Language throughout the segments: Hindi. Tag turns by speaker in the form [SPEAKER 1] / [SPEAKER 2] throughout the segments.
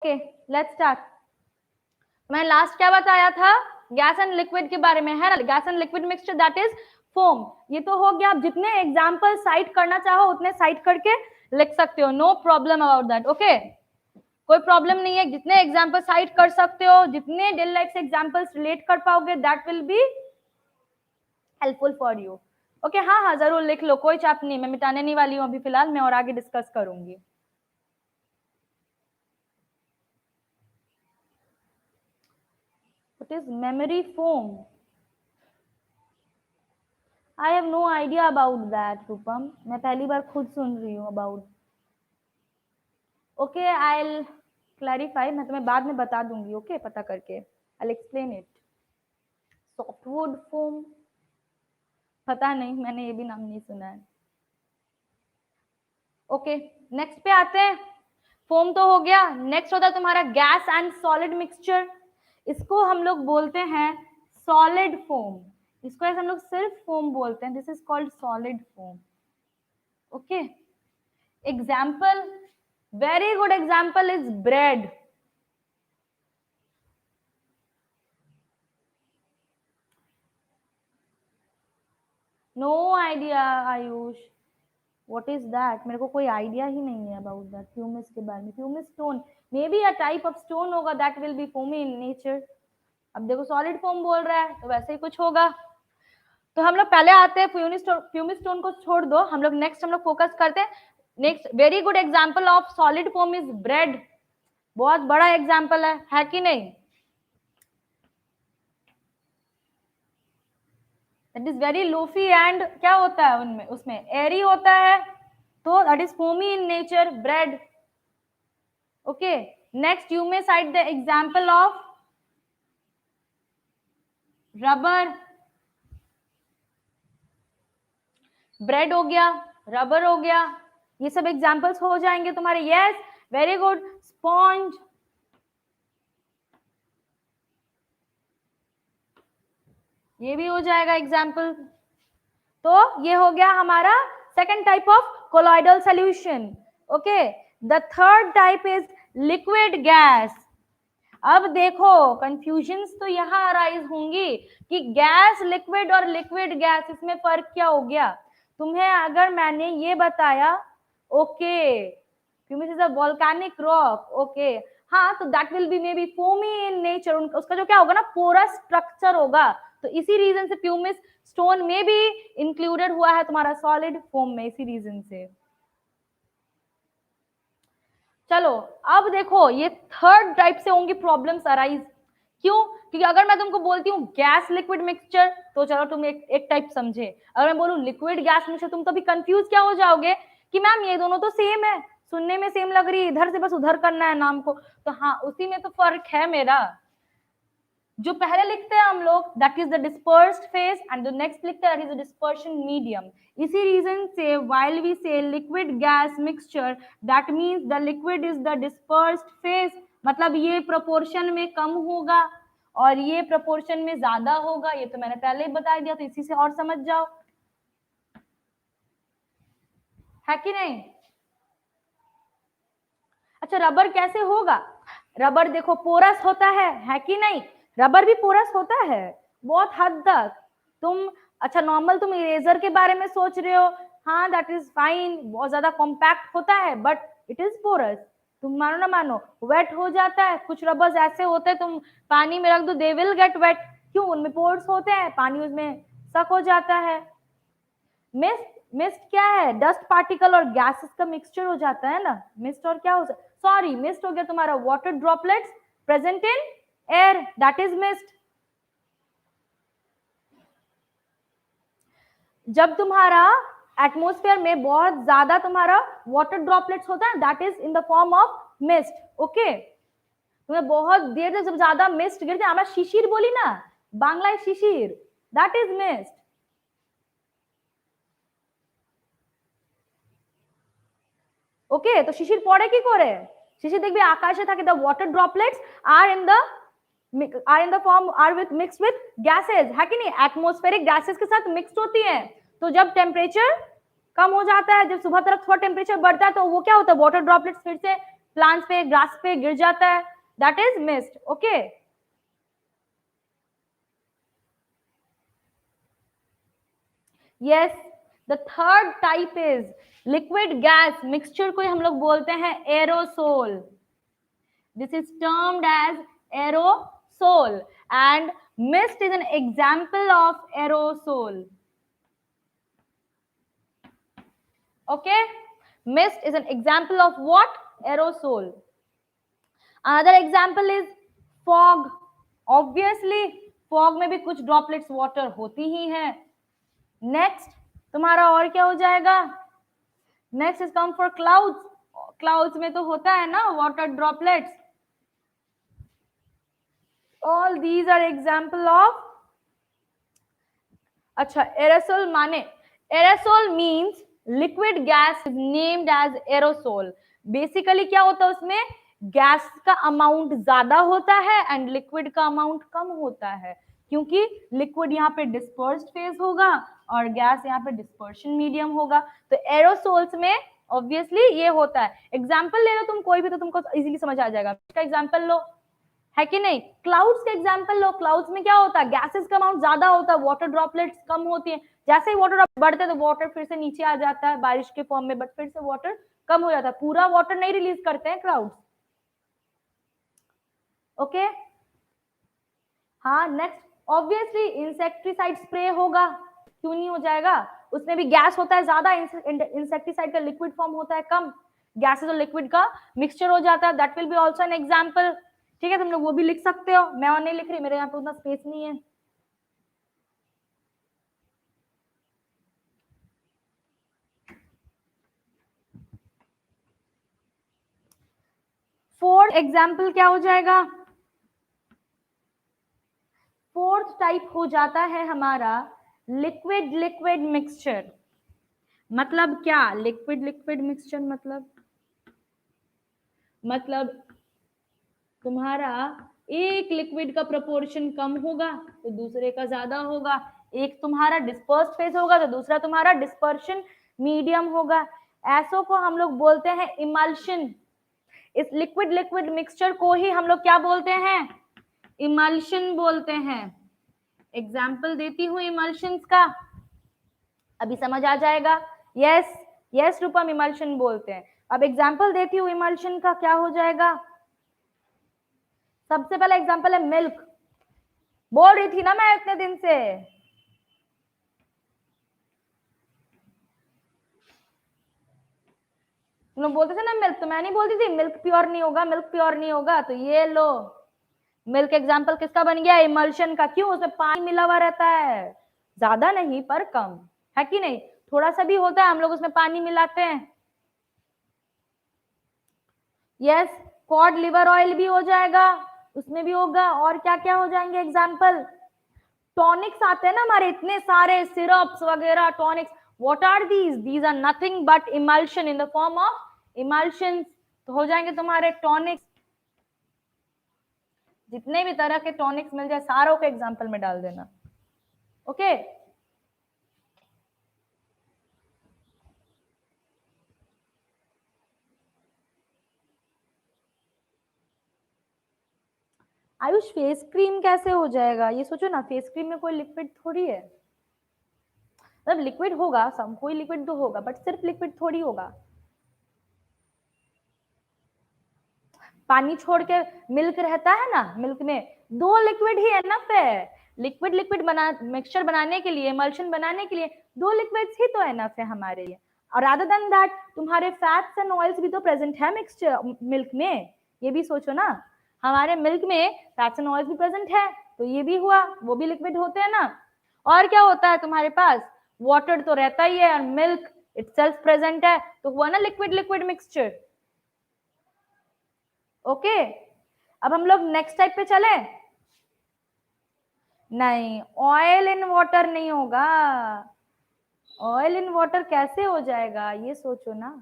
[SPEAKER 1] Okay let's start. मैं लास्ट क्या बताया था? गैस एंड लिक्विड के बारे में, है ना? Gas and liquid mixture that is foam. ये तो हो गया। आप जितने एग्जाम्पल साइट करना चाहो उतने साइट करके लिख सकते हो, no problem about that. Okay, कोई प्रॉब्लम नहीं है। जितने एग्जाम्पल साइट कर सकते हो, जितने डेली लाइफ से एग्जाम्पल्स रिलेट कर पाओगे, that will be helpful for you. Okay, हाँ हाँ जरूर लिख लो, कोई चाप नहीं, मैं मिटाने नहीं वाली हूँ अभी फिलहाल, मैं और आगे डिस्कस करूंगी। What is memory foam? I have no idea about that, Rupam. मैं पहली बार खुद सुन रही हूँ about. Okay, I'll clarify. मैं तुम्हें बाद में बता दूंगी. Okay, पता करके. I'll explain it. Softwood foam. पता नहीं, मैंने ये भी नाम नहीं सुना है. Okay, next पे आते हैं. फोम तो हो गया. नेक्स्ट होता है तुम्हारा गैस एंड सॉलिड मिक्सचर. इसको हम लोग बोलते हैं सॉलिड फोम. इसको ऐसे हम लोग सिर्फ फोम बोलते हैं. This is called solid foam. Okay, example, very good example is bread. No idea Ayush, what is that? मेरे को कोई आइडिया ही नहीं है अबाउट दैट. फ्यूमिस के बारे में. Pumice stone, may be a type of stone होगा that will be foamy in nature. अब देखो सॉलिड फॉर्म बोल रहा है तो वैसे ही कुछ होगा. तो हम लोग पहले आते हैं फ्यूमिस स्टोन को छोड़ दो, हम लोग नेक्स्ट हम लोग फोकस करते हैं. Next very good example of solid form is bread. बहुत बड़ा एग्जांपल है कि नहीं? That is very lofi and क्या होता है उनमें, उसमें एरी होता है, तो that is foamy in nature, bread. Okay, next you may site the example of rubber. Bread हो गया, रबर हो गया, ये सब एग्जांपल्स हो जाएंगे तुम्हारे. Yes, very good. स्पॉन्ज, ये भी हो जाएगा एग्जाम्पल. तो ये हो गया हमारा second type of colloidal solution. Okay, the third type is liquid gas. अब देखो कंफ्यूजन्स तो यहाँ अराइज होंगी कि गैस लिक्विड और लिक्विड गैस, इसमें फर्क क्या हो गया. तुम्हें अगर मैंने ये बताया okay humus is a volcanic rock, okay हाँ, तो that will B may be foamy in nature. उसका जो क्या होगा ना, पोरस स्ट्रक्चर होगा. तो इसी रीजन से प्यूमिस स्टोन में भी इंक्लूडेड हुआ है तुम्हारा सॉलिड फोम में, इसी रीजन से. चलो अब देखो ये थर्ड टाइप से होंगी प्रॉब्लम्स अराइज. क्यों? क्योंकि अगर मैं तुमको बोलती हूँ गैस लिक्विड मिक्सचर तो चलो तुम एक टाइप समझे. अगर मैं बोलूँ लिक्विड गैस मिक्सचर, तुम तो भी कंफ्यूज क्या हो जाओगे कि मैम ये दोनों तो सेम है, सुनने में सेम लग रही है, इधर से बस उधर करना है नाम को. तो हाँ, उसी में तो फर्क है मेरा. जो पहले लिखते हैं हम लोग that is the dispersed phase, and जो नेक्स्ट लिखते हैं that is the dispersion medium. इसी रीजन से व्हाइल वी से liquid gas mixture, that means the liquid is the dispersed phase. मतलब ये प्रोपोर्शन में कम होगा और ये प्रोपोर्शन में ज्यादा होगा. ये तो मैंने पहले ही बता दिया, तो इसी से और समझ जाओ, है कि नहीं. अच्छा, रबर कैसे होगा? रबर देखो पोरस होता है कि नहीं? रबर भी पोरस होता है बहुत हद तक. तुम अच्छा नॉर्मल तुम इरेजर के बारे में सोच रहे हो, हाँ दैट इज फाइन, बहुत ज्यादा कॉम्पैक्ट होता है, बट इट इज पोरस. तुम मानो ना मानो वेट हो जाता है. कुछ रबर्स ऐसे होते हैं तुम पानी में रख दो, दे विल गेट वेट. क्यों? उनमें पोर्स होते हैं, पानी उसमें सक हो जाता है. मिस्ट, मिस्ट क्या है? डस्ट पार्टिकल और गैसेस का मिक्सचर हो जाता है ना. मिस्ट और क्या हो जाता, सॉरी मिस्ट हो गया तुम्हारा water droplets present in air, that is mist. जब तुम्हारा एटमॉस्फेयर में बहुत ज्यादा तुम्हारा वाटर ड्रॉपलेट्स होता है, that is in the form of mist. Okay, तुम्हें बहुत देर से जब ज्यादा मिस्ट गिरते हैं, আমরা শিশির बोली ना, बांग्लाয় শিশির, दैट इज मिस्ट. ওকে, তো শিশির পড়ে কি করে? শিশির দেখবি আকাশে থাকে, the water droplets are in the form, are with mixed with gases, है कि नहीं? एटमॉस्फेरिक गैसेस के साथ मिक्स्ड होती है. तो जब टेम्परेचर कम हो जाता है, जब सुबह तरफ थोड़ा टेम्परेचर बढ़ता है, तो वो क्या होता है, वाटर ड्रॉपलेट्स फिर से प्लांट्स पे, ग्रास पे गिर जाता है, that is mist. Okay, yes. The third type is liquid gas mixture को हम लोग बोलते हैं aerosol. This is termed as aerosol and mist is an example of aerosol. Okay, mist is an example of what? Aerosol. Another example is fog. Obviously fog में भी कुछ droplets water होती ही हैं. Next तुम्हारा और क्या हो जाएगा? Next is come for clouds. Clouds में तो होता है ना water droplets. All these are example of. अच्छा, aerosol माने, aerosol means liquid gas is named as aerosol. Basically क्या होता है उसमें? गैस का अमाउंट ज्यादा होता है एंड लिक्विड का अमाउंट कम होता है, क्योंकि लिक्विड यहाँ पे डिस्पर्स्ड फेज होगा और गैस यहाँ पे डिस्पर्शन मीडियम होगा. तो एरोसोल्स में ऑब्वियसली ये होता है. एग्जाम्पल ले लो तुम कोई भी, तो तुमको इजीली समझ आ जाएगा. इसका एग्जाम्पल लो, है कि नहीं? क्लाउड्स का एग्जांपल लो. क्लाउड्स में क्या होता है? गैसेस का अमाउंट ज्यादा होता है, वाटर ड्रॉपलेट्स कम होती है. जैसे ही वाटर ड्रॉप बढ़ते हैं तो वाटर फिर से नीचे आ जाता है बारिश के फॉर्म में, बट फिर से वाटर कम हो जाता है. पूरा वाटर नहीं रिलीज करते हैं क्लाउड्स. ओके, हाँ. नेक्स्ट, ऑब्वियसली इंसेक्टिसाइड स्प्रे होगा, क्यों नहीं हो जाएगा? उसमें भी गैस होता है ज्यादा, इंसेक्टिसाइड का लिक्विड फॉर्म होता है कम. गैसेस और लिक्विड का मिक्सचर हो जाता है. That will B also an example. ठीक है, तुम लोग वो भी लिख सकते हो. मैं और नहीं लिख रही, मेरे यहाँ पे उतना स्पेस नहीं है. फोर्थ एग्जाम्पल क्या हो जाएगा? फोर्थ टाइप हो जाता है हमारा लिक्विड लिक्विड मिक्सचर. मतलब क्या लिक्विड लिक्विड मिक्सचर? मतलब तुम्हारा एक लिक्विड का प्रोपोर्शन कम होगा तो दूसरे का ज्यादा होगा. एक तुम्हारा डिस्पर्स्ड फेज होगा तो दूसरा तुम्हारा डिस्पर्शन मीडियम होगा. ऐसो को हम लोग बोलते हैं इमल्शन. इस लिक्विड लिक्विड मिक्सचर को ही हम लोग क्या बोलते हैं? इमल्शन बोलते हैं. एग्जाम्पल देती हूँ इमल्शंस का, अभी समझ आ जाएगा. यस यस रूपम, इमल्शन बोलते हैं. अब एग्जाम्पल देती हूँ इमल्शन का, क्या हो जाएगा? सबसे पहला एग्जाम्पल है मिल्क. बोल रही थी ना मैं इतने दिन से, तुम लोग बोलते थे ना मिल्क, तो मैं नहीं बोलती थी मिल्क प्योर नहीं होगा, मिल्क प्योर नहीं होगा. तो ये लो, मिल्क एग्जाम्पल किसका बन गया? इमल्शन का. क्यों? उसमें पानी मिला हुआ रहता है, ज्यादा नहीं पर कम, है कि नहीं? थोड़ा सा भी होता है, हम लोग उसमें पानी मिलाते हैं. यस, कॉड लिवर ऑयल भी हो जाएगा, उसमें भी होगा. और क्या क्या हो जाएंगे एग्जाम्पल? टॉनिक्स आते हैं ना हमारे, इतने सारे सिरप्स वगैरह tonics. What are these? These are nothing but emulsion in the form of emulsion. तो हो जाएंगे तुम्हारे टॉनिक्स. जितने भी तरह के टॉनिक्स मिल जाए सारों को एग्जाम्पल में डाल देना. ओके, आयुष फेस क्रीम कैसे हो जाएगा? ये सोचो ना, फेस क्रीम में कोई लिक्विड थोड़ी है. मतलब लिक्विड होगा, सब कोई लिक्विड तो होगा, बट सिर्फ लिक्विड थोड़ी होगा. पानी छोड़ के मिल्क रहता है ना, मिल्क में दो लिक्विड ही एनफ है. लिक्विड लिक्विड बना मिक्सचर बनाने के लिए, इमल्शन बनाने के लिए दो लिक्विड्स ही तो एनफ है हमारे लिए. और अदर देन दैट तुम्हारे फैट्स एंड ऑयल्स भी तो प्रेजेंट है मिक्सचर मिल्क में. ये भी सोचो ना, हमारे मिल्क में फैट्स एंड ऑयल्स भी प्रेजेंट है, तो ये भी हुआ, वो भी लिक्विड होते हैं ना. और क्या होता है तुम्हारे पास? वाटर तो रहता ही है और मिल्क इटसेल्फ प्रेजेंट है, तो हुआ ना लिक्विड लिक्विड मिक्सचर. ओके, अब हम लोग नेक्स्ट टाइप पे चले. नहीं, ऑयल इन वाटर नहीं होगा. ऑयल इन वाटर कैसे हो जाएगा? ये सोचो ना,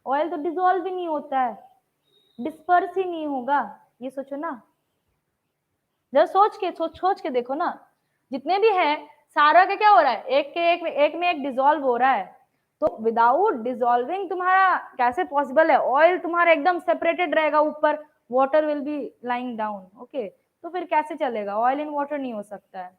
[SPEAKER 1] ऑयल तो डिसॉल्व भी नहीं होता है, डिस्पर्स ही नहीं होगा. ये सोचो ना, जरा सोच के देखो ना. जितने भी है सारा का क्या हो रहा है? एक में एक डिसॉल्व हो रहा है. तो विदाउट डिसॉल्विंग तुम्हारा कैसे पॉसिबल है? ऑयल तुम्हारा एकदम सेपरेटेड रहेगा ऊपर, water will be lying down. Okay, तो फिर कैसे चलेगा? ऑयल इन वाटर नहीं हो सकता है।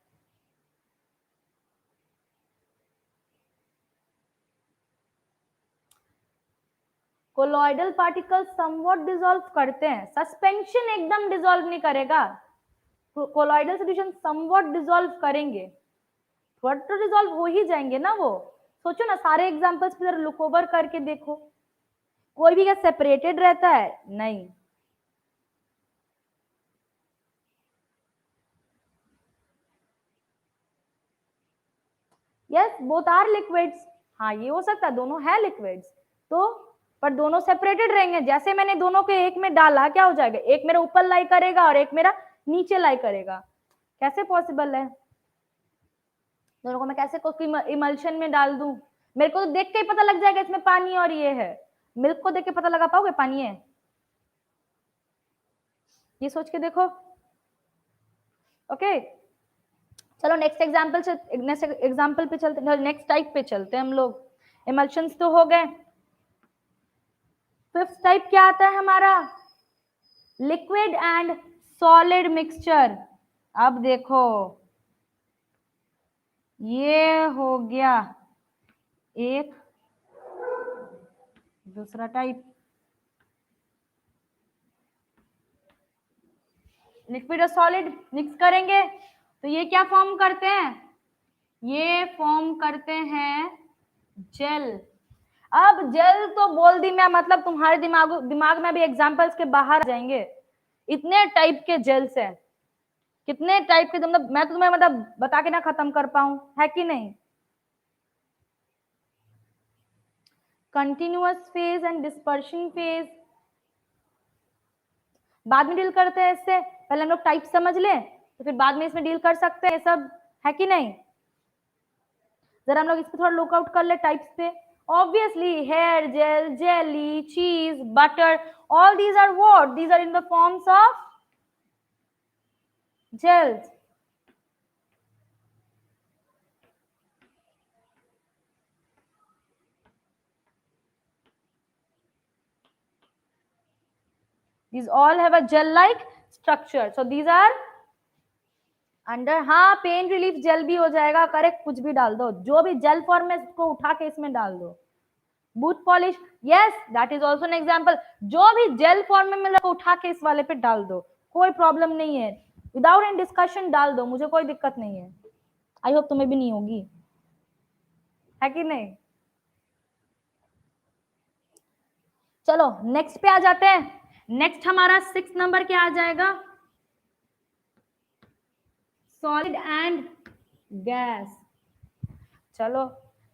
[SPEAKER 1] कोलॉइडल पार्टिकल्स समवॉट डिसॉल्व करते हैं, सस्पेंशन एकदम डिसॉल्व नहीं करेगा। कोलॉइडल सॉल्यूशन समवॉट डिसॉल्व करेंगे, थोड़ा तो डिसॉल्व हो ही जाएंगे ना वो। सोचो ना, सारे एग्जांपल्स पे जरा लुक ओवर करके देखो, कोई भी क्या सेपरेटेड रहता है? नहीं। Yes, both are liquids. हाँ, ये हो सकता है दोनों है लिक्विड्स, तो पर दोनों सेपरेटेड रहेंगे। जैसे मैंने दोनों के एक में डाला, क्या हो जाएगा? एक मेरा ऊपर लाई करेगा और एक मेरा नीचे लाई करेगा। कैसे पॉसिबल है? दोनों को मैं कैसे इमल्शन में डाल दूं? मेरे को तो देख के ही पता लग जाएगा इसमें पानी और ये है। मिल्क को देख के पता लगा पाओगे पानी है? ये सोच के देखो। ओके, चलो नेक्स्ट एग्जाम्पल पे चलते, नेक्स्ट टाइप पे चलते हैं हम लोग। इमल्शंस तो हो गए। फिफ्थ टाइप क्या आता है हमारा? Liquid and solid mixture. अब देखो, ये हो गया एक दूसरा टाइप। लिक्विड और सॉलिड मिक्स करेंगे तो ये क्या फॉर्म करते हैं? ये फॉर्म करते हैं जेल। अब जेल तो बोल दी मैं, मतलब तुम्हारे दिमाग में भी एग्जांपल्स के बाहर आ जाएंगे। इतने टाइप के जेल्स हैं, कितने टाइप के, मतलब मैं तो तुम्हें मतलब बता के ना खत्म कर पाऊं, है कि नहीं? Continuous phase and dispersion phase बाद में डील करते हैं इससे, पहले हम लोग टाइप समझ लें तो फिर बाद में इसमें डील कर सकते हैं ये सब, है कि नहीं? जरा हम लोग इस पे थोड़ा लुकआउट कर ले टाइप्स पे। obviously hair gel, jelly, cheese, butter, all these are what? These are in the forms of gels. These all have a gel like structure, so these are under. हाँ, पेन रिलीफ जेल भी हो जाएगा, करेक्ट, कुछ भी डाल दो, जो भी जेल फॉर्म में इसको उठा के इसमें डाल दो। Booth polish, yes, that is also an example. जो भी जेल फॉर्म में मिला उठा के इस वाले पे डाल दो, कोई प्रॉब्लम नहीं है, विदाउट एनी डिस्कशन डाल दो, मुझे कोई दिक्कत नहीं है। आई होप तुम्हें भी नहीं होगी, है कि नहीं? चलो नेक्स्ट पे आ जाते हैं। नेक्स्ट हमारा 6 नंबर क्या आ जाएगा? Solid and gas. चलो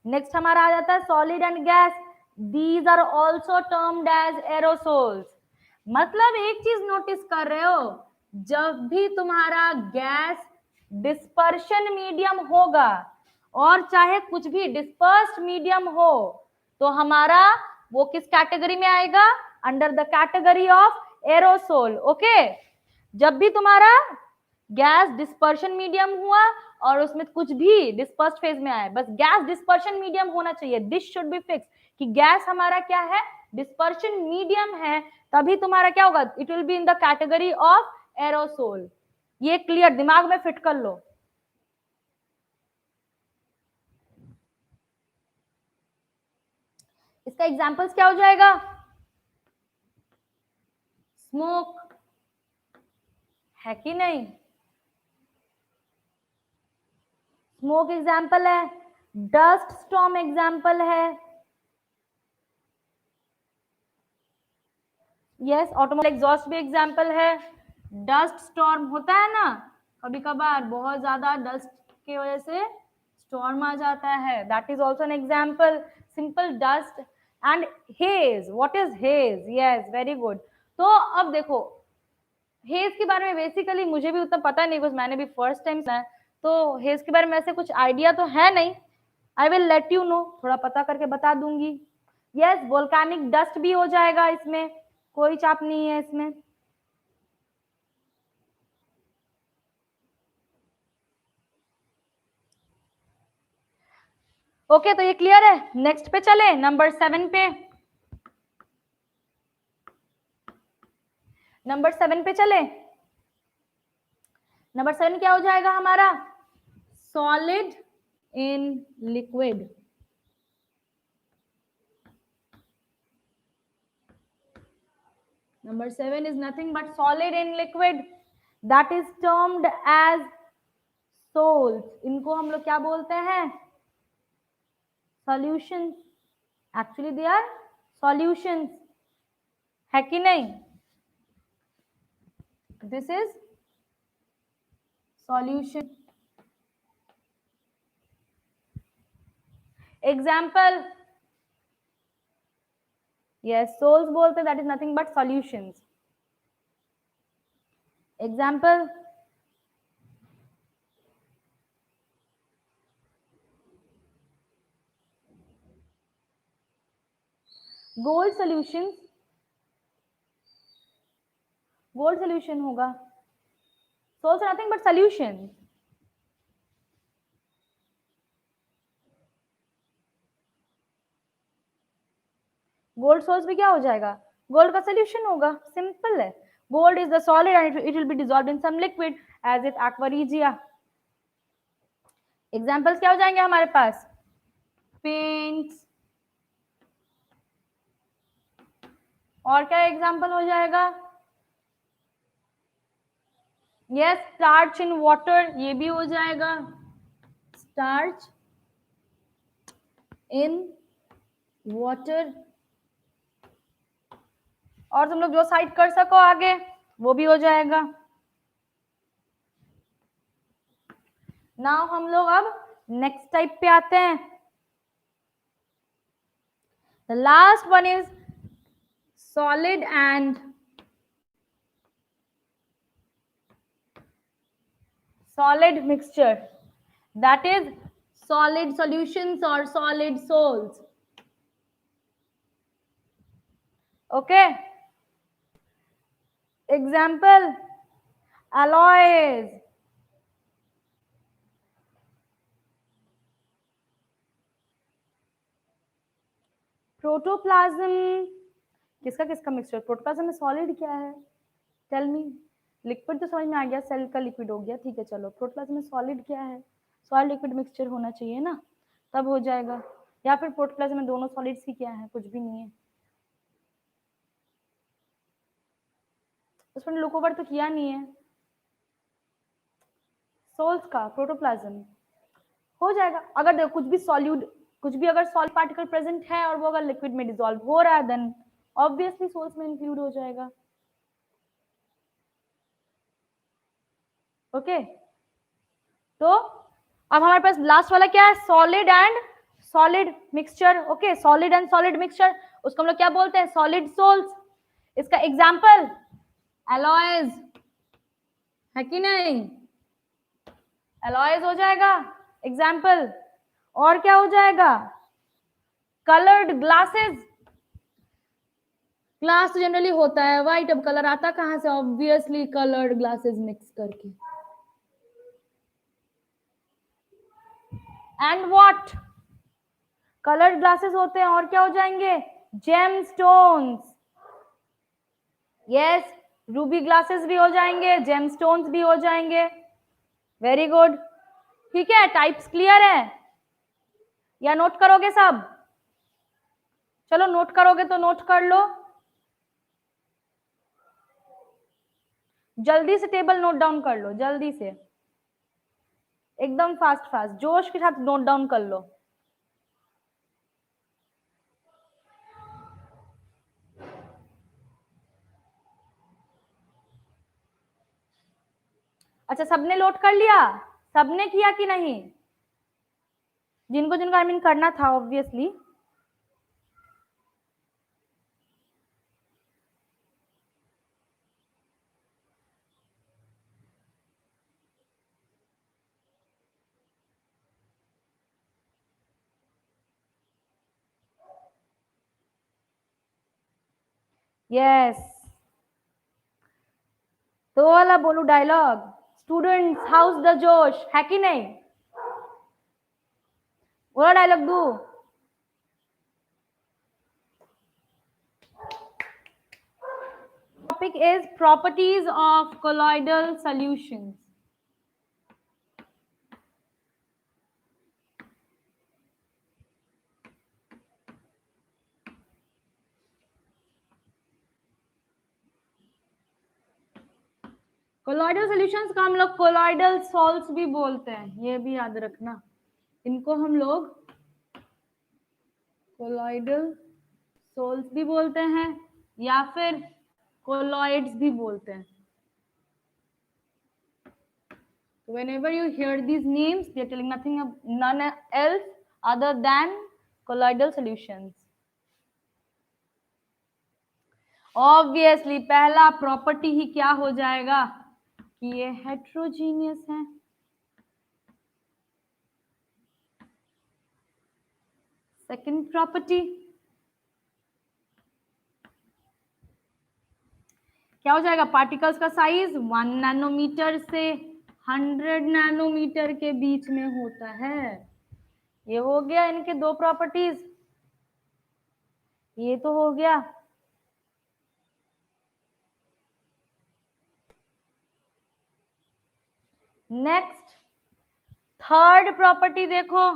[SPEAKER 1] नेक्स्ट हमारा आ जाता है solid and gas. These are also termed as aerosols. मतलब एक चीज नोटिस कर रहे हो, जब भी तुम्हारा गैस डिस्पर्शन मीडियम होगा और चाहे कुछ भी डिस्पर्स्ड मीडियम हो, तो हमारा वो किस कैटेगरी में आएगा? Under the category of aerosol. Okay, जब भी तुम्हारा गैस डिस्पर्शन मीडियम हुआ और उसमें कुछ भी डिस्पर्स्ड फेज में आए, बस गैस डिस्पर्शन मीडियम होना चाहिए, दिस शुड बी फिक्स कि गैस हमारा क्या है? डिस्पर्शन मीडियम है, तभी तुम्हारा क्या होगा? It will be in the category of aerosol. ये क्लियर, दिमाग में फिट कर लो। इसका एग्जांपल्स क्या हो जाएगा? स्मोक, है कि नहीं? स्मोक एग्जाम्पल है, डस्ट स्टॉर्म एग्जाम्पल है, यस, ऑटोमोबाइल एग्जॉस्ट भी एग्जाम्पल है। डस्ट स्टॉर्म होता है ना, कभी कभार बहुत ज्यादा डस्ट की वजह से स्टॉर्म आ जाता है, that is also an example. Simple dust and hedge. What is hedge? Yes, very good. तो अब देखो, हेज के बारे में बेसिकली मुझे भी उतना पता नहीं, बिकॉज मैंने भी फर्स्ट टाइम सुना है, तो हेज के बारे में ऐसे कुछ आइडिया तो है नहीं। I will let you know, थोड़ा पता करके बता दूंगी। यस, वोल्केनिक डस्ट भी हो जाएगा इसमें, कोई चाप नहीं है इसमें। ओके, तो ये क्लियर है। नेक्स्ट पे चले, नंबर 7 पे। नंबर 7 पे चले। नंबर 7 क्या हो जाएगा हमारा? Solid in liquid. Number 7 is nothing but solid in liquid, that is termed as sols. इनको हम लोग क्या बोलते हैं? Solutions. Actually they are solutions, है कि नहीं? This is solution. Example. Yes, sols बोलते हैं, that is nothing but solutions. Example. Gold solutions. Gold solution होगा. Sols are nothing but solutions. Gold sols भी क्या हो जाएगा? गोल्ड का सोल्यूशन होगा, सिंपल है। Gold is the solid and it will be dissolved in some liquid as it aqua regia. Examples क्या हो जाएंगे हमारे पास? पेंट्स, और क्या एग्जांपल हो जाएगा? यस, स्टार्च इन वाटर, ये भी हो जाएगा, स्टार्च इन वाटर। और तुम लोग जो साइड कर सको आगे वो भी हो जाएगा। नाउ हम लोग अब नेक्स्ट टाइप पे आते हैं। The last one is solid and solid mixture, that is solid solutions or solid sols. Okay, example, alloys, protoplasm. किसका किसका मिक्सचर? प्रोटोप्लाज्म में सॉलिड क्या है? Tell me. लिक्विड तो समझ में आ गया, सेल का लिक्विड हो गया, ठीक है। चलो, प्रोटोप्लाज्म में सॉलिड क्या है? सॉलिड लिक्विड मिक्सचर होना चाहिए ना, तब हो जाएगा। या फिर प्रोटोप्लाज्म में दोनों सॉलिड्स की क्या है? कुछ भी नहीं है। उसमें लुक ओवर तो किया नहीं है। सोल्स का प्रोटोप्लाज्म हो जाएगा। अगर देखो कुछ भी सॉल्यूट, कुछ भी अगर सॉल्ट पार्टिकल प्रेजेंट है और वो अगर लिक्विड में डिसॉल्व हो रहा है, देन ऑब्वियसली सोल्स में इंक्लूड हो जाएगा। ओके, तो अब हमारे पास लास्ट वाला क्या है? Solid and solid mixture. Okay, solid and solid mixture, उसको हम लोग क्या बोलते हैं? Solid sols. इसका एग्जाम्पल एलॉयज, है कि नहीं? एलॉयज हो जाएगा एग्जाम्पल। और क्या हो जाएगा? Coloured glasses. ग्लास तो जनरली होता है व्हाइट, अब कलर आता कहां से? ऑब्वियसली कलर्ड ग्लासेस मिक्स करके। And what? कलर्ड ग्लासेस होते हैं, और क्या हो जाएंगे? जेमस्टोन्स। यस, रूबी ग्लासेस भी हो जाएंगे, जेमस्टोन्स भी हो जाएंगे। वेरी गुड, ठीक है। टाइप्स क्लियर है या नोट करोगे सब? चलो, नोट करोगे तो नोट कर लो, जल्दी से टेबल नोट डाउन कर लो, जल्दी से, एकदम फास्ट फास्ट जोश के साथ नोट डाउन कर लो। अच्छा, सबने नोट कर लिया? सबने किया कि नहीं? जिनको जिनको आई मीन करना था ऑब्वियसली। यस, तो वाला बोलू डायलॉग, स्टूडेंट्स हाउस द जोश, है कि नहीं? बोला डायलॉग दू? Topic is properties of colloidal solutions. Colloidal solutions का हम लोग कोलॉइडल सॉल्ट्स भी बोलते हैं, ये भी याद रखना। इनको हम लोग कोलॉइडल सॉल्ट्स भी बोलते हैं या फिर कोलॉइड्स भी बोलते हैं। Whenever you hear these names, they are telling none else other than colloidal solutions. Obviously, पहला प्रॉपर्टी ही क्या हो जाएगा कि ये हेट्रोजीनियस है। सेकंड प्रॉपर्टी क्या हो जाएगा? पार्टिकल्स का साइज 1 नैनोमीटर से 100 नैनोमीटर के बीच में होता है। ये हो गया इनके दो प्रॉपर्टीज, ये तो हो गया। नेक्स्ट थर्ड प्रॉपर्टी देखो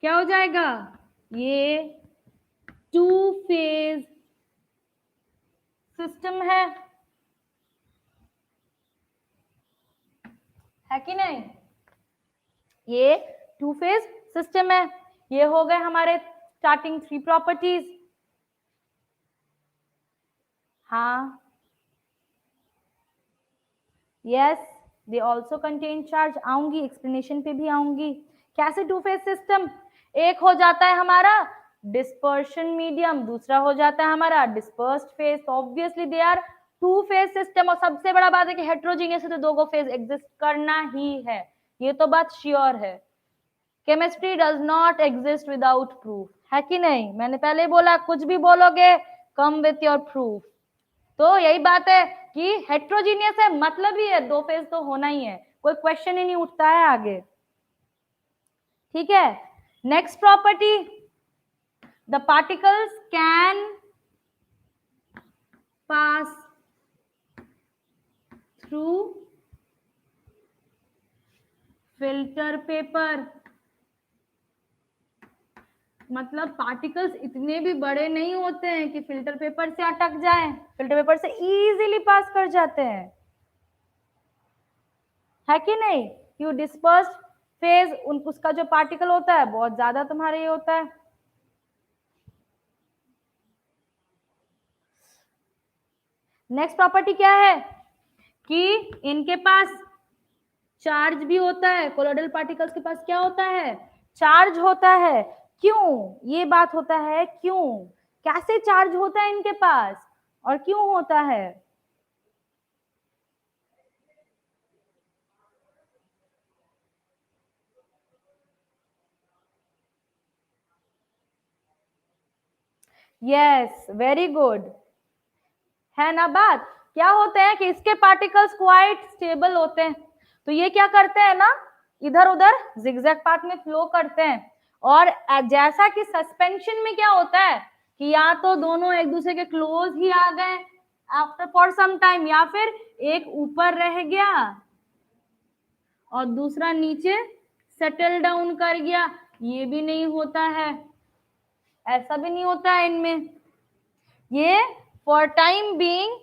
[SPEAKER 1] क्या हो जाएगा? ये 2 फेज सिस्टम है कि नहीं? ये 2 फेज सिस्टम है। ये हो गए हमारे स्टार्टिंग 3 प्रॉपर्टीज। हाँ, yes, they also contain charge. आऊंगी, एक्सप्लेनेशन पे भी आऊंगी। कैसे 2 फेज सिस्टम? एक हो जाता है हमारा डिस्पर्शन मीडियम, दूसरा हो जाता है हमारा dispersed phase. Obviously they are 2 phase system. और सबसे बड़ा बात है कि हेट्रोजीनियस है तो 2 फेज एग्जिस्ट करना ही है, ये तो बात श्योर है। Chemistry does not exist without proof, है कि नहीं? मैंने पहले ही बोला, कुछ भी बोलोगे कम विथ योर प्रूफ। तो यही बात है कि हेट्रोजीनियस है मतलब ही है 2 फेज तो होना ही है, कोई क्वेश्चन ही नहीं उठता है आगे। ठीक है, next property, the particles can pass through filter paper. मतलब पार्टिकल्स इतने भी बड़े नहीं होते हैं कि फिल्टर पेपर से अटक जाएं, फिल्टर पेपर से इजीली पास कर जाते हैं, है कि नहीं? क्यों? डिस्पर्स्ड फेज उसका जो पार्टिकल होता है बहुत ज्यादा तुम्हारे ये होता है। नेक्स्ट प्रॉपर्टी क्या है कि इनके पास चार्ज भी होता है। कोलोइडल पार्टिकल्स के पास क्या होता है? चार्ज होता है। क्यों ये बात होता है? क्यों, कैसे चार्ज होता है इनके पास और क्यों होता है? यस, वेरी गुड, है ना बात? क्या होते हैं कि इसके पार्टिकल्स क्वाइट स्टेबल होते हैं, तो ये क्या करते हैं ना, इधर उधर जिगजैग पाथ में फ्लो करते हैं। और जैसा कि सस्पेंशन में क्या होता है कि या तो दोनों एक दूसरे के क्लोज ही आ गए आफ्टर फॉर सम टाइम, या फिर एक ऊपर रह गया और दूसरा नीचे सेटल डाउन कर गया। ये भी नहीं होता है, ऐसा भी नहीं होता है इनमें। ये फॉर टाइम बीइंग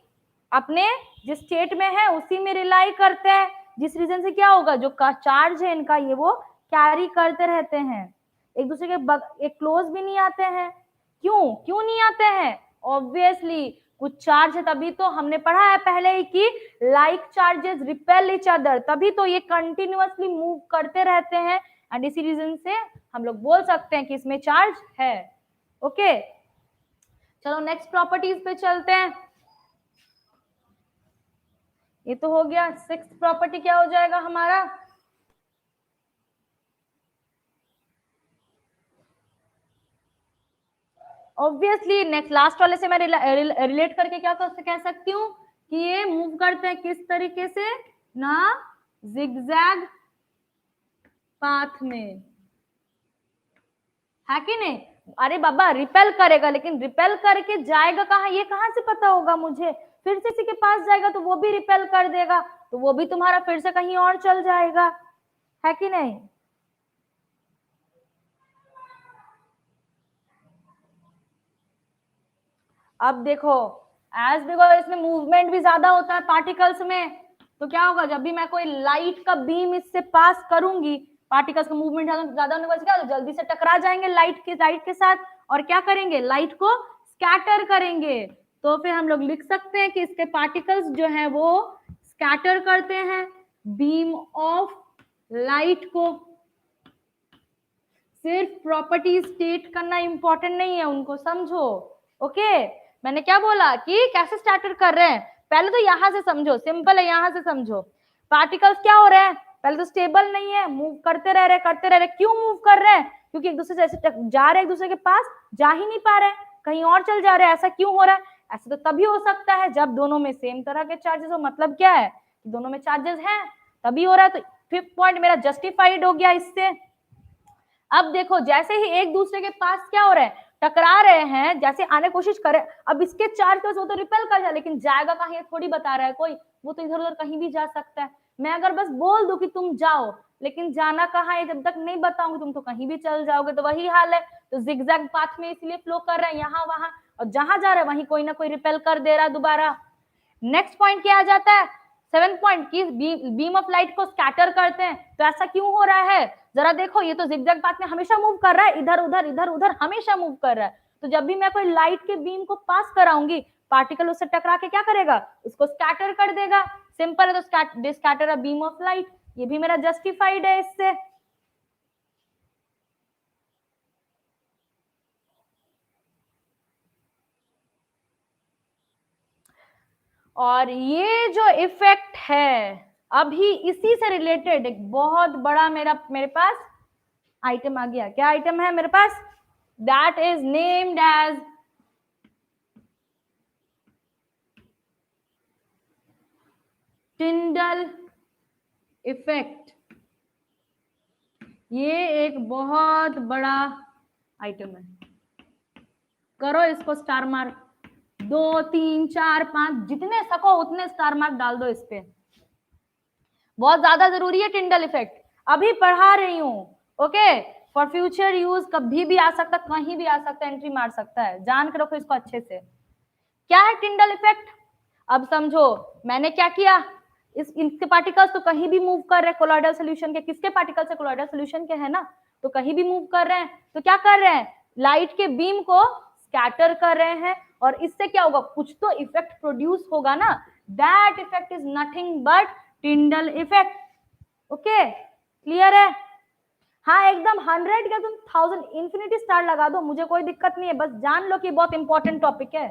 [SPEAKER 1] अपने जिस स्टेट में है उसी में रिलाई करते हैं, जिस रीजन से क्या होगा, जो चार्ज है इनका ये वो कैरी करते रहते हैं, एक दूसरे के एक क्लोज भी नहीं आते हैं। क्यों क्यों नहीं आते हैं? ऑब्वियसली कुछ चार्ज है, तभी तो हमने पढ़ा है पहले ही कि like charges repel each other, तभी तो ये कंटिन्यूअसली मूव करते रहते हैं। एंड इसी रीजन से हम लोग बोल सकते हैं कि इसमें चार्ज है। ओके, चलो नेक्स्ट प्रॉपर्टीज पे चलते हैं। ये तो हो गया। 6th प्रॉपर्टी क्या हो जाएगा हमारा? ऑब्वियसली नेक्स्ट लास्ट वाले से मैं रिलेट करके क्या कह सकती हूँ कि ये मूव करते हैं किस तरीके से ना, जिगजैग पाथ में, है कि नहीं? अरे बाबा रिपेल करेगा, लेकिन रिपेल करके जाएगा कहाँ, ये कहाँ से पता होगा मुझे? फिर से किसी के पास जाएगा तो वो भी रिपेल कर देगा, तो वो भी तुम्हारा फिर से कहीं और चल जाएगा, है कि नहीं? अब देखो, एज बिकॉज इसमें मूवमेंट भी ज्यादा होता है पार्टिकल्स में, तो क्या होगा, जब भी मैं कोई लाइट का बीम इससे पास करूंगी, पार्टिकल्स का मूवमेंट ज्यादा होने की वजह से तो जल्दी से टकरा जाएंगे लाइट के साथ, और क्या करेंगे, लाइट को स्कैटर करेंगे। तो फिर हम लोग लिख सकते हैं कि इसके पार्टिकल्स जो है वो स्कैटर करते हैं बीम ऑफ लाइट को। सिर्फ प्रॉपर्टी स्टेट करना इंपॉर्टेंट नहीं है, उनको समझो। ओके, मैंने क्या बोला कि कैसे स्टार्टर कर रहे हैं, पहले तो यहां से समझो, सिंपल है, यहां से समझो। पार्टिकल्स क्या हो रहे हैं, पहले तो स्टेबल नहीं है, मूव करते रह रहे, करते रह रहे। क्यों मूव कर रहे हैं? क्योंकि एक दूसरे से ऐसे जा रहे हैं, एक दूसरे के पास जा ही नहीं पा रहे, कहीं और चल जा रहे हैं। ऐसा क्यों हो रहा है? ऐसा तो तभी हो सकता है जब दोनों में सेम तरह के चार्जेस हो। मतलब क्या है, दोनों में चार्जेस हैं तभी हो रहा है। तो फिफ्थ पॉइंट मेरा जस्टिफाइड हो गया इससे। अब देखो, जैसे ही एक दूसरे के पास क्या हो रहा है, टकरा रहे हैं, जैसे आने कोशिश करे, अब इसके चार्ज वो तो रिपेल कर जाए, लेकिन जाएगा कहीं ये थोड़ी बता रहा है कोई, वो तो इधर उधर कहीं भी जा सकता है। मैं अगर बस बोल दूं कि तुम जाओ, लेकिन जाना कहाँ है जब तक नहीं बताऊंगी, तुम तो कहीं भी चल जाओगे। तो वही हाल है, तो जिगजैग पाथ में इसलिए फ्लो कर रहे हैं यहाँ वहां, और जहां जा रहा है वहीं कोई ना कोई रिपेल कर दे रहा है दोबारा। नेक्स्ट पॉइंट क्या आ जाता है, सेवेंथ पॉइंट की बीम ऑफ लाइट को स्कैटर करते हैं। तो ऐसा क्यों हो रहा है, जरा देखो, ये तो जिगजैग पाथ में हमेशा मूव कर रहा है, इधर उधर हमेशा मूव कर रहा है। तो जब भी मैं कोई लाइट के बीम को पास कराऊंगी, पार्टिकल उससे टकरा के क्या करेगा, उसको स्कैटर कर देगा। सिंपल है, तो scatter a beam of light, ये भी मेरा जस्टिफाइड है इससे। और ये जो इफेक्ट है, अभी इसी से रिलेटेड एक बहुत बड़ा मेरे पास आइटम आ गया। क्या आइटम है मेरे पास? That is named as Tyndall effect. ये एक बहुत बड़ा आइटम है। करो इसको स्टार मार्क, 2 3 4 5 जितने सको उतने स्टार मार्क डाल दो इस पे। बहुत ज्यादा जरूरी है टिंडल इफेक्ट, अभी पढ़ा रही हूं। ओके, फॉर फ्यूचर यूज कभी भी आ सकता, कहीं भी आ सकता, एंट्री मार सकता है, जान के रखो इसको अच्छे से। क्या है टिंडल इफेक्ट? अब समझो, मैंने क्या किया, इनके पार्टिकल्स तो कहीं भी मूव कर रहे हैं कोलॉइडल सोल्यूशन के। किसके पार्टिकल्स है? कोलॉइडल सोल्यूशन के, है ना, तो कहीं भी मूव कर रहे हैं। तो क्या कर रहे हैं, लाइट के बीम को स्कैटर कर रहे हैं, और इससे क्या होगा, कुछ तो इफेक्ट प्रोड्यूस होगा ना। That effect is nothing but Tyndall effect. Okay, clear है? हाँ, एकदम 100 या तुम 1000 इंफिनिटी स्टार लगा दो, मुझे कोई दिक्कत नहीं है, बस जान लो कि बहुत इंपॉर्टेंट टॉपिक है।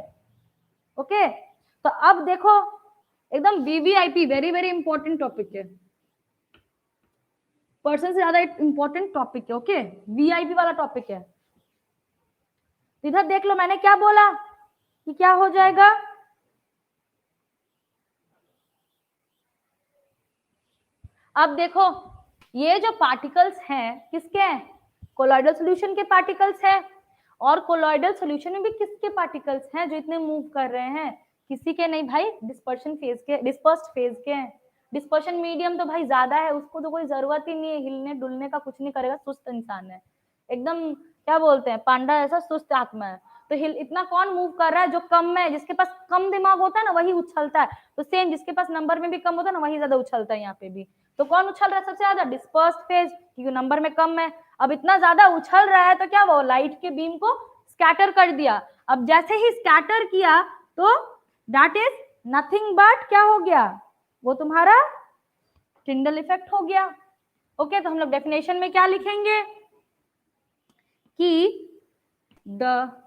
[SPEAKER 1] ओके, तो अब देखो, एकदम VVIP, very very important topic है, पर्सन से ज्यादा इंपॉर्टेंट टॉपिक है। ओके, वीआईपी वाला टॉपिक है। इधर देख लो, मैंने क्या बोला कि क्या हो जाएगा, अब देखो, ये जो पार्टिकल्स हैं किसके हैं, कोलॉइडल सॉल्यूशन के पार्टिकल्स हैं। और कोलॉइडल सॉल्यूशन में भी किसके पार्टिकल्स हैं जो इतने मूव कर रहे हैं, किसी के नहीं भाई, डिस्पर्शन फेज के, डिस्पर्स्ड फेज के हैं। डिस्पर्शन मीडियम तो भाई ज्यादा है, उसको तो कोई जरूरत ही नहीं है, हिलने डुलने का कुछ नहीं करेगा, सुस्त इंसान है एकदम, क्या बोलते हैं, पांडा ऐसा सुस्त आत्मा है। तो हिल इतना कौन मूव कर रहा है, जो कम है, जिसके पास कम दिमाग होता है ना वही उछलता है। तो सेम, जिसके पास नंबर में भी कम होता है ना वही ज्यादा उछलता है, यहाँ पे भी। तो कौन उछल रहा है सबसे ज्यादा, डिस्पर्स्ड फेज, क्योंकि नंबर में कम है। अब इतना ज्यादा उछल रहा है तो क्या, वो लाइट के बीम को स्कैटर कर दिया। अब जैसे ही स्कैटर किया तो दैट इज नथिंग बट क्या हो गया, वो तुम्हारा टिंडल इफेक्ट हो गया। ओके, तो हम लोग डेफिनेशन में क्या लिखेंगे कि the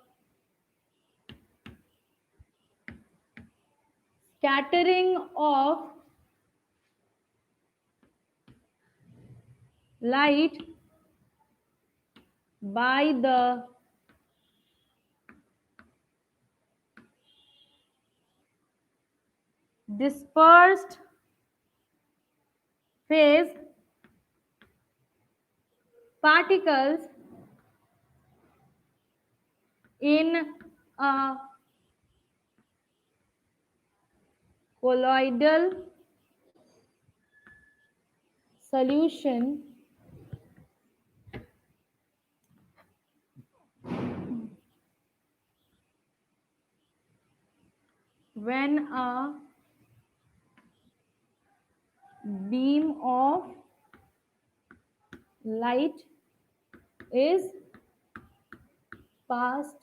[SPEAKER 1] scattering of light by the dispersed phase particles in a colloidal solution when a beam of light is passed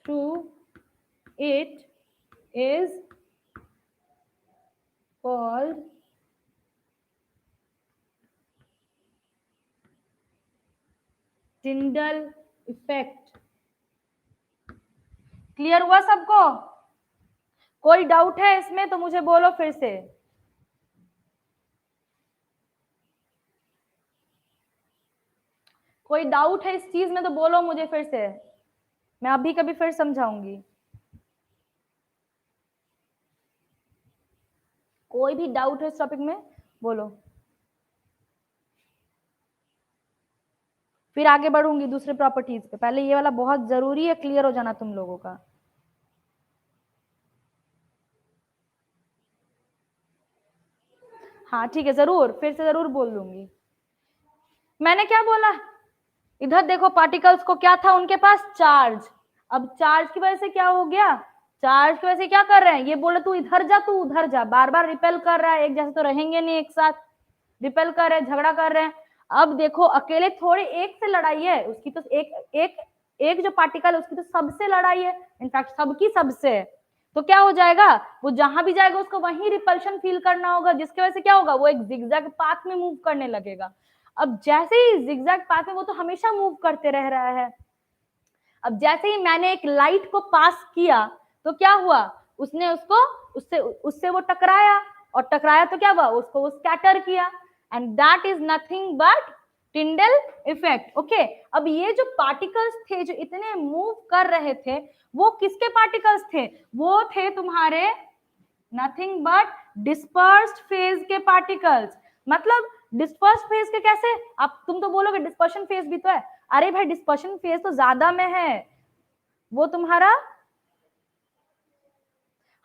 [SPEAKER 1] through it is called Tyndall effect. Clear हुआ सबको? कोई डाउट है इसमें तो मुझे बोलो फिर से। कोई डाउट है इस चीज में तो बोलो मुझे फिर से, मैं अभी कभी फिर समझाऊंगी। कोई भी डाउट है इस टॉपिक में बोलो, फिर आगे बढ़ूंगी दूसरे प्रॉपर्टीज पे। पहले ये वाला बहुत जरूरी है क्लियर हो जाना तुम लोगों का। हाँ ठीक है, जरूर फिर से जरूर बोल दूंगी। मैंने क्या बोला, इधर देखो पार्टिकल्स को क्या था उनके पास, चार्ज। अब चार्ज की वजह से क्या हो गया, चार्ज की वजह से क्या कर रहे हैं, ये बोले तू इधर जा तू उधर जा, बार बार रिपेल कर रहा है, एक जैसे तो रहेंगे नहीं एक साथ, रिपेल कर रहे हैं, झगड़ा कर रहे हैं। अब देखो अकेले थोड़ी एक से लड़ाई है, उसकी तो एक जो पार्टिकल है उसकी तो सबसे लड़ाई है, इनफैक्ट सबकी सबसे है। तो क्या हो जाएगा, वो जहां भी जाएगा उसको वहीं रिपल्शन फील करना होगा, जिसकी वजह से क्या होगा, वो एक जिगजैग पाथ में मूव करने लगेगा। अब जैसे ही जिगजैग पाथ में, वो तो हमेशा मूव करते रह रहा है। अब जैसे ही मैंने एक लाइट को पास किया तो क्या हुआ, उसने उसको उससे उससे वो टकराया, और टकराया तो क्या हुआ, उसको वो स्कैटर किया, and that is nothing but Tyndall effect. Okay, अब ये जो पार्टिकल्स थे जो इतने मूव कर रहे थे, वो किसके पार्टिकल्स थे, वो थे तुम्हारे नथिंग बट डिस्पर्स्ड फेज के पार्टिकल्स। मतलब डिस्पर्स्ड फेज के कैसे, अब तुम तो बोलोगे डिस्पर्शन फेज भी तो है, अरे भाई डिस्पर्शन फेज तो ज्यादा में है, वो तुम्हारा,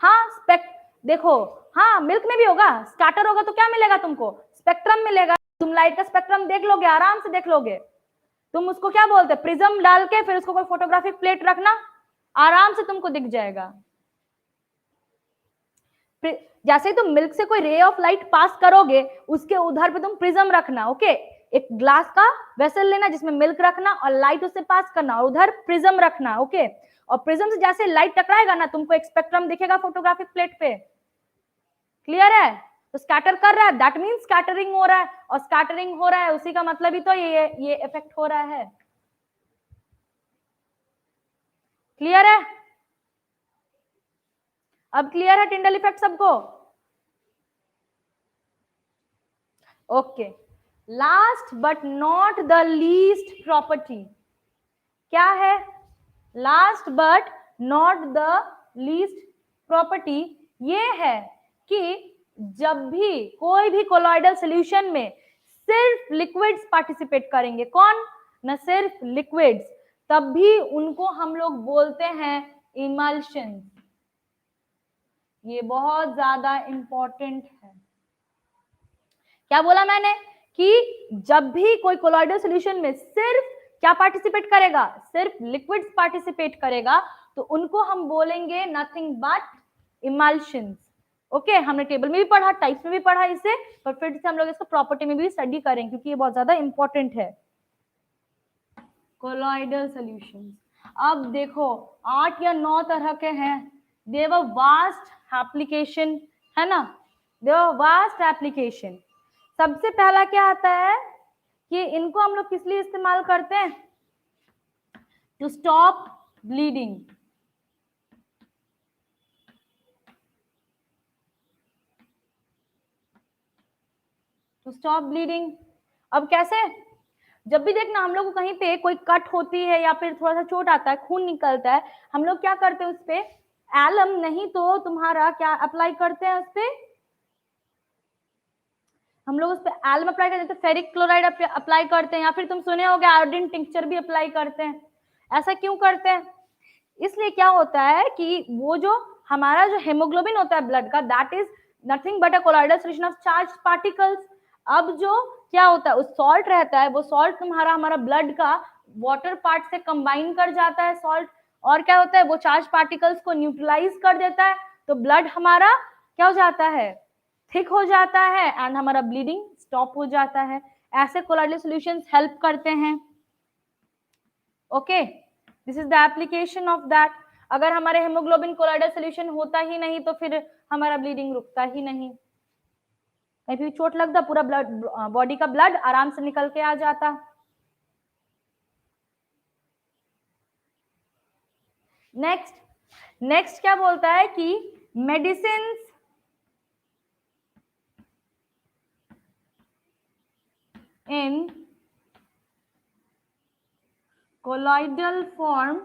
[SPEAKER 1] हाँ स्पेक्ट, देखो हाँ मिल्क में भी होगा, स्कैटर होगा तो क्या मिलेगा तुमको, स्पेक्ट्रम मिलेगा। तुम लाइट का स्पेक्ट्रम देख लोगे, आराम से देख लोगे। तुम उसको क्या बोलते हैं, प्रिज्म डाल के फिर उसको कोई फोटोग्राफिक प्लेट रखना, आराम से तुमको दिख जाएगा। जैसे ही तुम मिल्क से कोई रे ऑफ लाइट पास करोगे, उसके उधर पे तुम प्रिज्म रखना। ओके, एक ग्लास का वेसल लेना जिसमें मिल्क रखना और लाइट उससे पास करना, और उधर प्रिज्म रखना। ओके, और प्रिज्म से जैसे लाइट टकराएगा ना, तुमको एक स्पेक्ट्रम दिखेगा फोटोग्राफिक प्लेट पे। क्लियर है? तो स्कैटर कर रहा है, दैट मीन्स स्कैटरिंग हो रहा है, और स्कैटरिंग हो रहा है उसी का मतलब ही तो ये इफेक्ट हो रहा है। क्लियर है? अब क्लियर है टिंडल इफेक्ट सबको? Okay, last but not the least property क्या है, last but not the least property ये है कि जब भी कोई भी कोलॉइडल सॉल्यूशन में सिर्फ लिक्विड्स पार्टिसिपेट करेंगे, कौन न सिर्फ लिक्विड्स, तब भी उनको हम लोग बोलते हैं इमल्शन। ये बहुत ज्यादा इंपॉर्टेंट है। क्या बोला मैंने कि जब भी कोई कोलॉइडल सॉल्यूशन में सिर्फ क्या पार्टिसिपेट करेगा, सिर्फ लिक्विड्स पार्टिसिपेट करेगा, तो उनको हम बोलेंगे नथिंग बट इमल्शंस। ओके, हमने टेबल में भी पढ़ा, टाइप्स में भी पढ़ा इसे, पर फिर से हम लोग इसको प्रॉपर्टी में भी स्टडी करेंगे क्योंकि ये बहुत ज्यादा इंपॉर्टेंट है। कोलॉइडल सॉल्यूशंस, अब देखो 8 या 9 तरह के हैं, दे वर वास्ट एप्लीकेशन, है ना, दे वर वास्ट एप्लीकेशन। सबसे पहला क्या आता है कि इनको हम लोग किस लिए इस्तेमाल करते हैं, to stop bleeding. To stop bleeding, अब कैसे, जब भी देखना हम लोग को कहीं पे कोई कट होती है या फिर थोड़ा सा चोट आता है, खून निकलता है, हम लोग क्या करते हैं उस पे, एलम नहीं तो तुम्हारा क्या अप्लाई करते हैं उस पे, हम लोग उस पर एल्म अप्लाई करते हैं, फेरिक क्लोराइड अप्लाई करते हैं, या फिर तुम सुने होगे आयोडीन टिंक्चर भी अप्लाई करते हैं। ऐसा क्यों करते हैं? इसलिए क्या होता है कि वो जो हमारा जो हेमोग्लोबिन होता है ब्लड का, that is nothing but a colloidal solution of charge particles. अब जो क्या होता है, उस सॉल्ट रहता है, वो सॉल्ट तुम्हारा हमारा ब्लड का वाटर पार्ट से कंबाइन कर जाता है सॉल्ट, और क्या होता है, वो चार्ज पार्टिकल्स को न्यूट्रलाइज कर देता है, तो ब्लड हमारा क्या हो जाता है, थिक हो जाता है, एंड हमारा ब्लीडिंग स्टॉप हो जाता है। ऐसे कोलॉइडल सॉल्यूशंस हेल्प करते हैं। Okay, this is the application of that. अगर हमारे हेमोग्लोबिन कोलॉइडल सॉल्यूशन होता ही नहीं तो फिर हमारा ब्लीडिंग रुकता ही नहीं, कहीं भी चोट लगता पूरा ब्लड, बॉडी का ब्लड आराम से निकल के आ जाता। नेक्स्ट क्या बोलता है कि medicine in colloidal form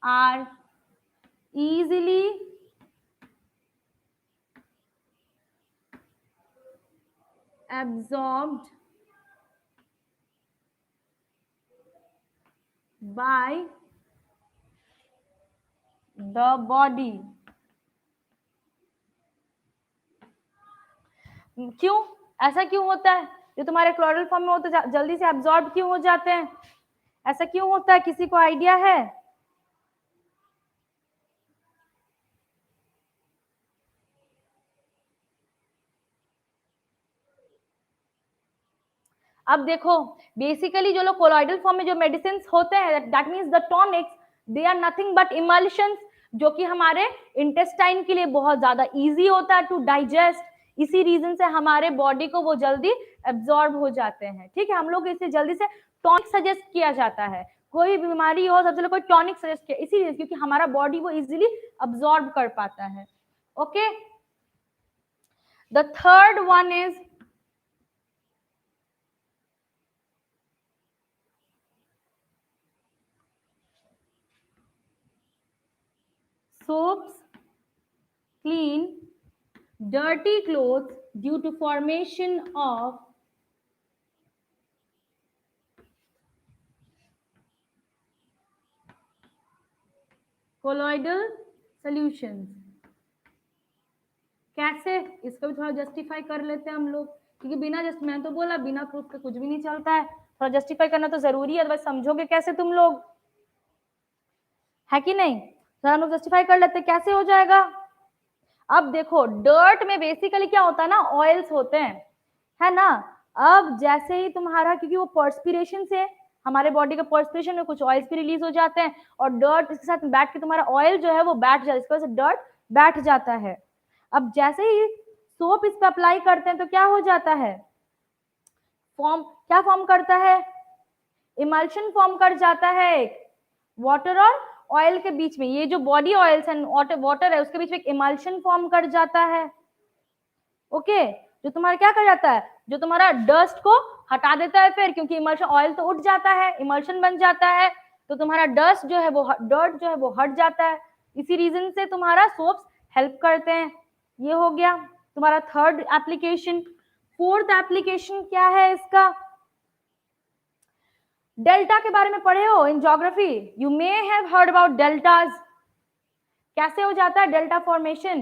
[SPEAKER 1] are easily absorbed by the body। क्यों, ऐसा क्यों होता है? जो तुम्हारे क्लोरल फॉर्म में होते जल्दी से एब्जॉर्ब क्यों हो जाते हैं? ऐसा क्यों होता है, किसी को आइडिया है? अब देखो, बेसिकली जो लोग कोलॉइडल फॉर्म में जो मेडिसिन होते हैं, that means the tonics, they are nothing but emulsions, जो कि हमारे इंटेस्टाइन के लिए बहुत ज्यादा इजी होता है टू डाइजेस्ट। इसी रीजन से हमारे बॉडी को वो जल्दी एब्जॉर्ब हो जाते हैं। ठीक है, हम लोग इसे जल्दी से टॉनिक सजेस्ट किया जाता है, कोई बीमारी हो सबसे पहले कोई टॉनिक सजेस्ट किया, इसीलिए क्योंकि हमारा बॉडी वो इजीली अब्सॉर्ब कर पाता है। Okay, the third one is soaps clean dirty clothes due to formation of colloidal solutions। कैसे, इसको भी थोड़ा जस्टिफाई कर लेते हैं हम लोग, क्योंकि बिना जस्ट, मैं तो बोला बिना प्रूफ के कुछ भी नहीं चलता है, थोड़ा जस्टिफाई करना तो जरूरी है, अदरवाइज समझोगे कैसे तुम लोग, है कि नहीं? थोड़ा हम लोग जस्टिफाई कर लेते हैं, कैसे हो जाएगा। अब देखो, डर्ट में बेसिकली क्या होता है ना, ऑयल्स होते हैं, है ना। अब जैसे ही तुम्हारा, क्योंकि वो पर्सपिरेशन से, हमारे बॉडी का पर्सपिरेशन में कुछ ऑयल्स भी रिलीज हो जाते हैं, और डर्ट इसके साथ बैठ के तुम्हारा ऑयल जो है वो बैठ जाता है, इसकी वजह से डर्ट बैठ जाता है। अब जैसे ही सोप इस पे अप्लाई करते हैं तो क्या हो जाता है, क्या फॉर्म करता है, इमल्शन फॉर्म कर जाता है, वाटर और ऑयल के बीच में, ये जो बॉडी ऑयल्स एंड वाटर है उसके बीच में एक इमल्शन फॉर्म कर जाता है। ओके, जो तुम्हारा क्या कर जाता है, जो तुम्हारा डस्ट को हटा देता है फिर, क्योंकि इमल्शन, ऑयल तो उठ जाता है, इमल्शन बन जाता है, तो तुम्हारा डस्ट जो है वो, डर्ट जो है वो हट जाता है। इसी रीजन से तुम्हारा सोप्स हेल्प करते हैं। ये हो गया तुम्हारा थर्ड एप्लीकेशन। फोर्थ एप्लीकेशन क्या है इसका, डेल्टा के बारे में पढ़े हो in geography, you may have heard about deltas. कैसे हो जाता है डेल्टा फॉर्मेशन,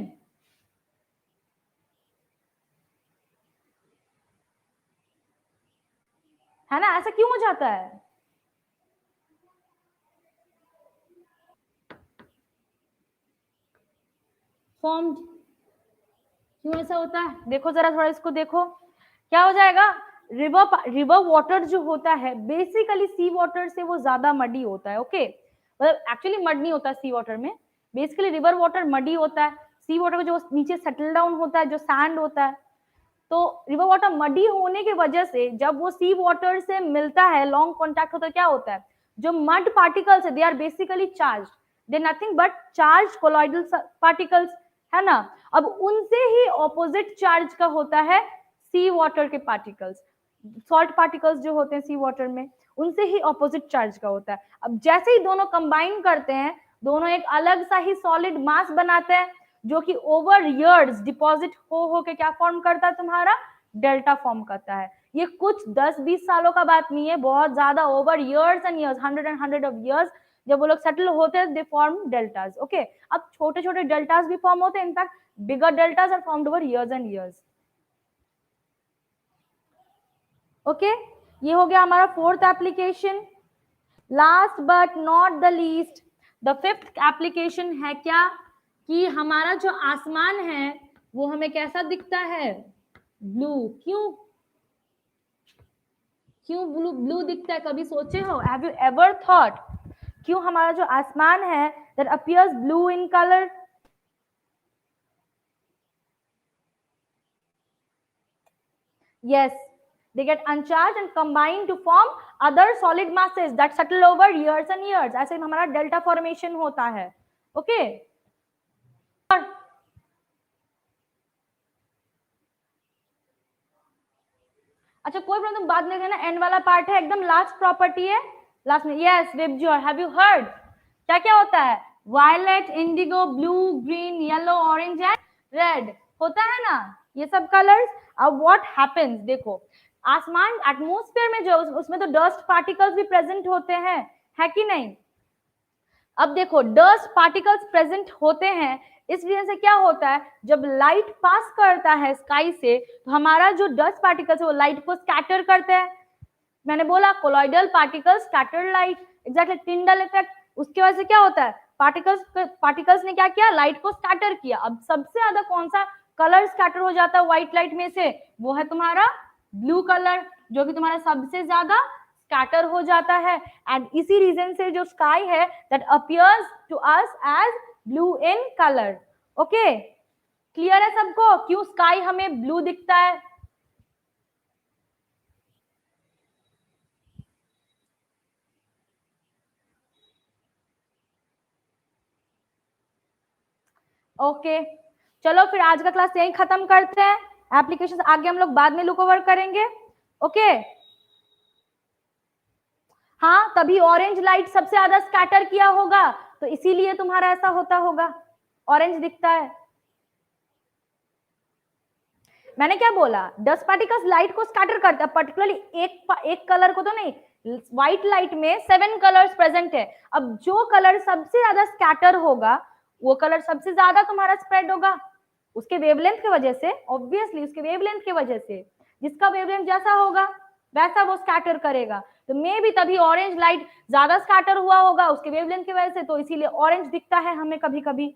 [SPEAKER 1] है ना, ऐसा क्यों हो जाता है? फॉर्म्ड क्यों ऐसा होता है, देखो जरा थोड़ा इसको देखो, क्या हो जाएगा, रिवर वाटर जो होता है बेसिकली सी वाटर से वो ज्यादा मडी होता है। ओके, मतलब एक्चुअली मड नहीं होता सी वाटर में, बेसिकली रिवर वाटर मडी होता है, सी वाटर जो नीचे सेटल डाउन होता है, जो सैंड होता है, तो रिवर वाटर मडी होने की वजह से जब वो सी वाटर से मिलता है, लॉन्ग कॉन्टैक्ट होता है, क्या होता है, जो मड पार्टिकल्स है they are basically charge, they nothing but charge colloidal particles, है ना। अब उनसे ही ऑपोजिट चार्ज का होता है सी वाटर के पार्टिकल्स, सॉल्ट पार्टिकल्स जो होते हैं सी वाटर में, उनसे ही ऑपोजिट चार्ज का होता है। अब जैसे ही दोनों कंबाइन करते हैं, दोनों एक अलग सा ही सॉलिड मास बनाते हैं, जो कि ओवर ईयर्स डिपॉजिट हो के क्या फॉर्म करता है तुम्हारा, डेल्टा फॉर्म करता है। ये कुछ 10-20 सालों का बात नहीं है, बहुत ज्यादा over years and years, 100 of years जब वो लोग सेटल होते हैं दे फॉर्म डेल्टाज। ओके, अब छोटे छोटे डेल्टाज भी फॉर्म होते हैं, in fact bigger deltas are formed over years and years. Okay, ये हो गया हमारा fourth application. Last but not the least, the fifth application है क्या, कि हमारा जो आसमान है वो हमें कैसा दिखता है, ब्लू। क्यों क्यों ब्लू ब्लू दिखता है, कभी सोचे हो, हैव यू एवर थॉट क्यों हमारा जो आसमान है that appears blue in colour? Yes, they get uncharged and combined to form other solid masses that settle over years and years. ऐसे हमारा डेल्टा फॉर्मेशन होता है। ओके, अच्छा कोई प्रॉब्लम, बाद में देखना, एंड वाला पार्ट है, एकदम लास्ट प्रॉपर्टी है लास्ट में। Yes VIBGYOR, have you heard क्या क्या होता है, violet, indigo, blue, green, yellow, orange and red होता है ना, ये सब कलर्स। अब व्हाट हैपेंस, देखो आसमान एटमॉस्फेयर में जो उसमें तो डस्ट पार्टिकल्स भी प्रेजेंट होते हैं, है कि नहीं? अब देखो डस्ट पार्टिकल्स प्रेजेंट होते हैं, इस वजह से क्या होता है, जब लाइट पास करता है स्काई से तो हमारा जो डस्ट पार्टिकल्स है वो लाइट को स्कैटर करते हैं। मैंने बोला colloidal particles scatter light, exactly Tyndall effect, उसकी वजह से क्या होता है, पार्टिकल्स ने क्या किया, लाइट को स्कैटर किया। अब सबसे ज्यादा कौन सा कलर स्कैटर हो जाता है व्हाइट लाइट में से, वो है तुम्हारा ब्लू कलर, जो कि तुम्हारा सबसे ज्यादा स्कैटर हो जाता है। एंड इसी रीजन से जो स्काई है that appears to us as blue in colour. Okay, clear है सबको क्यों स्काई हमें ब्लू दिखता है? ओके चलो फिर आज का क्लास यहीं खत्म करते हैं, एप्लीकेशन आगे हम लोग बाद में लुक ओवर करेंगे। ओके, हाँ तभी ऑरेंज लाइट सबसे ज्यादा स्कैटर किया होगा, तो इसीलिए तुम्हारा ऐसा होता होगा, ऑरेंज दिखता है। मैंने क्या बोला, डस्ट पार्टिकल्स लाइट को स्कैटर करते हैं, पर्टिकुलरली एक कलर को तो नहीं, व्हाइट लाइट में 7 कलर्स प्रेजेंट है। अब जो कलर सबसे ज्यादा स्कैटर होगा वो कलर सबसे ज्यादा तुम्हारा स्प्रेड होगा, उसके वेवलेंथ की वजह से, ऑब्वियसली उसके वेवलेंथ की वजह से, जिसका वेवलेंथ जैसा होगा वैसा वो स्कैटर करेगा। तो मे भी तभी ऑरेंज लाइट ज्यादा स्कैटर हुआ होगा उसके वेवलेंथ की वजह से, तो इसीलिए ऑरेंज दिखता है हमें कभी कभी।